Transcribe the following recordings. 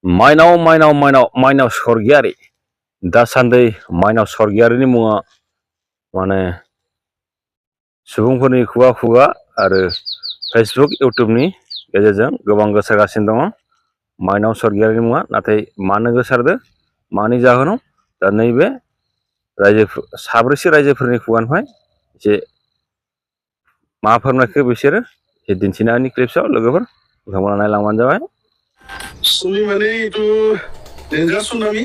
माइनाव सरगियारि दासान्दि माइनाव सरगियारिनि मुङा माने सुबुंफोरनि खुगा खुगा आरो फेसबुक इउटुबनि गेजेरजों गोबां गोसारगासिनो दङ माइनाव सरगियारिनि मुङा नाथाय मानो गोसारदो मानि जाहोनाव दा नैबे साब्रैसो रायजोफोरनि खुगानिफ्राय एसे मा फोरमायखो बिसोरो एसे दिन्थिनायनि क्लिप्सआव लोगोफोर नोंथांमोना नायलांबानो जाबाय सुमी माने itu ninja tsunami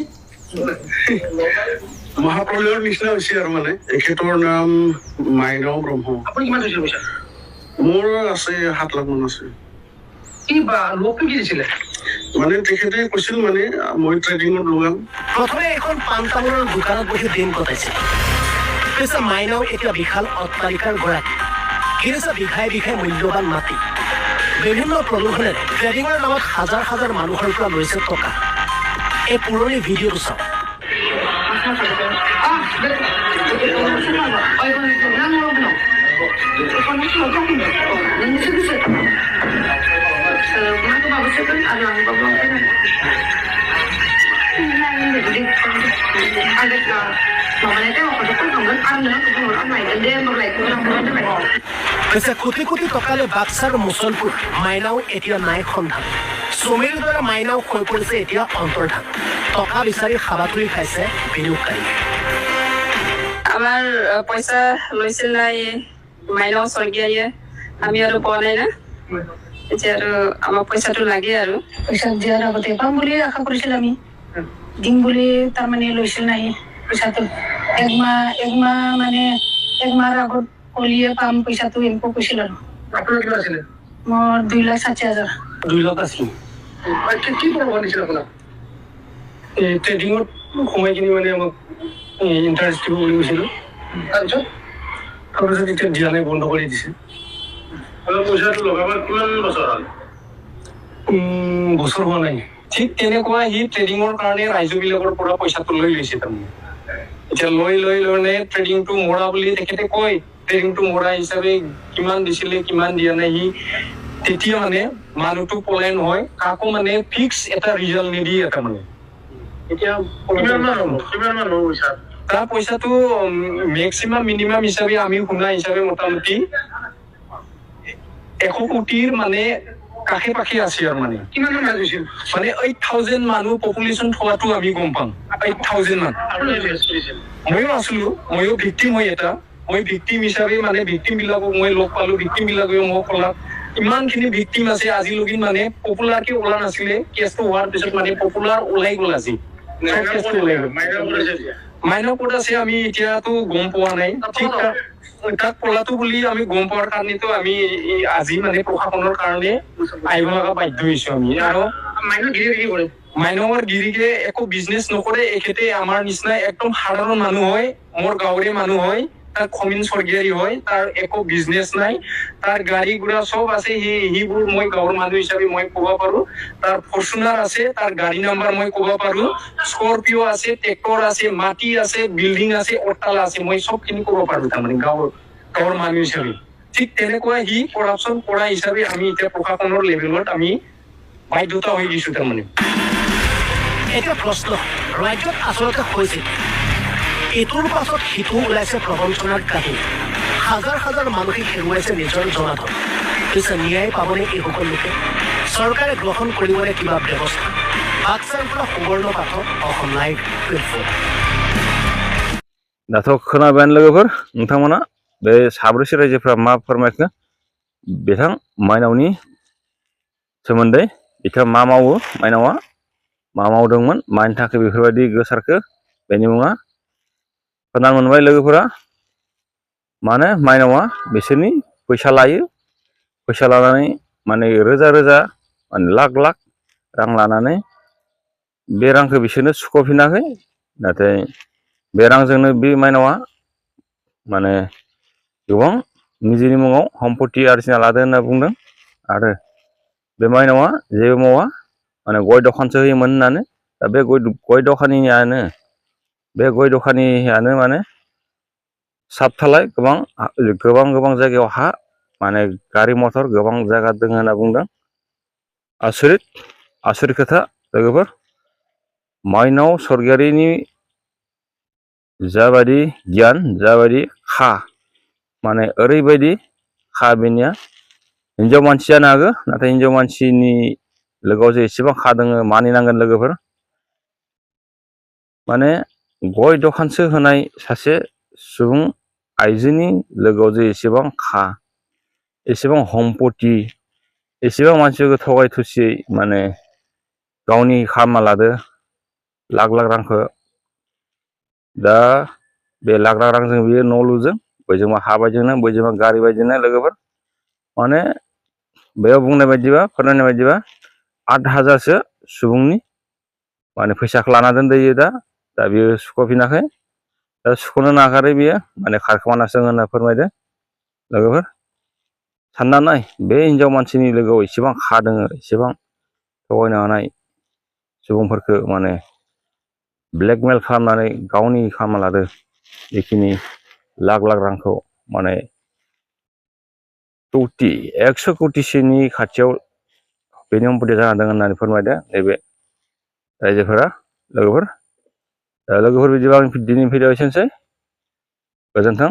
মহাপ্ৰলয়ৰ নিচিনা হৈছে আৰু মানে এখেতৰ নাম মাইনাও ব্ৰহ্ম। আপুনি কিমান হৈছিল পইচা? মোৰ আছে 7 লাখ মান আছে। কি বা লোকটো কি দিছিলে? মানে তেখেতে কৈছিল মানে মই ট্ৰেডিঙত লগাম। প্ৰথমে এখন পাণ তামোলৰ দোকানত বহি দিন কটাইছিল। পিছে মাইনাও এতিয়া বিশাল অট্টালিকাৰ গৰাকী। কিনিছে বিঘাই বিঘাই মূল্যৱান মাটি। বিভিন্ন প্ৰলোভনেৰে ট্ৰেডিঙৰ নামত হাজাৰ হাজাৰ মানুহৰ পৰা লৈছে টকা। এই পুৰণি ভিডিঅ'টো চাওক। পিছে কোটি কোটি টকালৈ বাক্সাৰ মুছলপুৰ মাইনাও এতিয়া নাই সন্ধান। চুমিৰ দৰে মাইনাও হৈ পৰিছে এতিয়া অন্তৰ্ধান। টকা বিচাৰি হাবাথুৰি খাইছে বিনিয়োগকাৰী। আমাৰ পইচা লৈছিল নাই মাইনাও স্বৰ্গীয়াৰীয়ে আমি আৰু পোৱা নাই না এতিয়া আৰু আমাক পইচাটো লাগে আৰু পইচা দিয়াৰ আগতে পাম বুলি আশা কৰিছিল আমি দিম বুলি তাৰমানে লৈছিল নাই পইচাটো একমাহৰ আগত কলিয়ে পাম পইচাটো এনেকৈ কৈছিল আৰু আপোনাৰ কিমান আছিলে? মোৰ 2,60,000 2 লাখ আছিল। কি কৰিব নিছিল আপোনাক? ট্ৰেডিঙত সোমাই কিনি মানে আমাক ইণ্টাৰেষ্ট দিব বুলি কৈছিলোঁ। তাৰপিছত এতিয়া দিয়া নাই বন্ধ কৰি দিছে। পইচাটো লগাবৰ কিমান বছৰ হ'ল? বছৰ হোৱা নাই। ঠিক তেনেকুৱা সি ট্ৰেডিঙৰ কাৰণে ৰাইজবিলাকৰ পৰা পইচাটো লৈ লৈছে তাৰমানে। এতিয়া লৈ ট্ৰেডিংটো মৰা বুলি তেখেতে কয়। ট্ৰেডিংটো মৰা হিচাপে কিমান দিছিলে কিমান দিয়া নাই সি তেতিয়া মানে মানুহটো পলায়ন হয় কাকো মানে ফিক্স এটা ৰিজাল্ট নিদিয়ে তাৰমানে। এতিয়া তাৰ পইচাটো মেক্সিমাম মিনিমাম হিচাপে আমি শুনা হিচাপে মোটামুটি 100 কোটিৰ মানে কাষে পাশে আছে আৰু মানে কিমান মান হৈছিল মানে 8,000 মানুহ পপুলেশ্যন থোৱাটো আমি গম পাম 8,000 মান। ময়ো আছিলো ময়ো ভিক্টিম হয় এটা মই ভিক্টিম হিচাপে মানে ভিক্টিম বিলাকক মই লগ পালো ভিক্টিম বিলাকে মোক ক'লাক ইমানখিনি ভিক্টিম আছে আজিলৈকে মানে পপুলাৰকে ওলা নাছিলে কেছটো হোৱাৰ পিছত মানে পপুলাৰ ওলাই গ'ল আজি মাইনাও ক'ত আছে আমি এতিয়াতো গম পোৱা নাই ঠিক তাক পলাটো বুলি আমি গম পোৱাৰ কাৰণেতো আমি আজি মানে প্ৰশাসনৰ কাৰণে আহিব লগা বাধ্য হৈছো আমি আৰু মাইনাৱৰ গিৰিকে একো বিজনেছ নকৰে এখেতে আমাৰ নিচিনা একদম সাধাৰণ মানুহ হয় মোৰ গাঁৱৰে মানুহ হয় তাৰ খমিন স্বৰ্গীয়াৰী হয় তাৰ একো বিজনেছ নাই তাৰ গাড়ী ঘোড়া চব আছে সেইবোৰ মই গাঁৱৰ মানুহ হিচাপে মই ক'ব পাৰো তাৰ ফৰ্চুনাৰ আছে তাৰ গাড়ী নাম্বাৰ মই ক'ব পাৰো স্কৰপিঅ আছে ট্ৰেক্টৰ আছে মাটি আছে বিল্ডিং আছে অট্টালা আছে মই চবখিনি ক'ব পাৰো তাৰমানে গাঁৱৰ মানুহ হিচাপে ঠিক তেনেকুৱা সি কৰাপশ্যন কৰা হিচাপে আমি এতিয়া প্ৰশাসনৰ লেভেলত আমি বাধ্যতা হৈ গৈছো তাৰমানে। এতিয়া প্ৰশ্ন ৰাজ্যত আচলতে হৈছিল ইটোৰ পাছত সিটো ওলাইছে প্ৰবঞ্চনাৰ কাহিনী হাজাৰ হাজাৰ মানুহে হেৰুৱাইছে নিজৰ জনাধন পিছে ন্যায় পাবনে এইসকল লোকে চৰকাৰে গ্ৰহণ কৰিবলৈ কিবা ব্যৱস্থা বাক্সাৰ পৰা সুবৰ্ণ পাঠক অসম লাইভ প্লেটফৰ্ম। दाथ' खोनाबायानो लोगोफोर नोंथांमोना बे साब्रैसो रायजोफ्रा मा फोरमायखो बिथां माइनावनि सोमोन्दै बिथाङा मा मावो माइनावा मा मावदोंमोन मानि थाखाय बेफोरबायदि गोसारखो बेनि मुङा खोनानो मोनबाय लोगोफोरा माने माइनावा बिसोरनि फैसा लायो फैसा लानानै माने रोजा रोजा माने लाख लाख रां लानानै बे रांखौ बिसोरनो सुख'फिनाखै नाथाय बे रांजोंनो बे माइनावा माने गोबां निजेनि मुङाव सम्पति आरजिना लादों होनना बुंदों आरो बे माइनावा जेबो मावा माने गय दखानसो होयोमोन होननानै दा बे गय दखानियानो माने साबथालाय गोबां जायगायाव हा माने गारि मथर गोबां जायगा दङ होनना बुंदों आसरित खोथा लोगोफोर माइनाव सरगियारिनि जाबायदि गियान जाबायदि खा माने ओरैबायदि खा बेनिया हिनजाव मानसि जानो हागौ नाथाय हिनजाव मानसिनि लोगोआव जे एसेबां खा दोङो मानिनांगोन लोगोफोर माने गय दखानसो होनाय सासे सुबुं आइजोनि लोगोआव जे एसेबां खा एसेबां सम्पति एसेबां मानसिखौ थगाय थुसियै माने गावनि खालामना लादो लाख लाख रांखौ दा बे लाख लाख रांजों बियो न' लुजों बैजोंबा हा बायजोंनो बैजोंबा गारि बायजोंनो लोगोफोर माने बेयाव बुंनाय बायदिबा फोरमायनाय बायदिबा 8,000सो सुबुंनि माने फैसाखौ लाना दोनदोयो दा बियो सुख'फिनाखै दा सुख'नो नागारै बियो माने खारखोमानासो होनना फोरमायदो लोगोफोर सानना नाय बे हिनजाव मानसिनि लोगोआव एसेबां खा दोङो एसेबां थगायनो हानाय सुबुंफोरखौ माने ब्लेकमेल खालामनानै गावनि खालामना लादो बेखिनि लाख लाख रांखौ माने 100 कौटिसोनि खाथियाव बेनि सम्पति जाना दं होननानै फोरमायदो नैबे रायजोफोरा लोगोफोर बिदिबा आं दिनै भिडिअ एसेनोसै गोजोन्थों।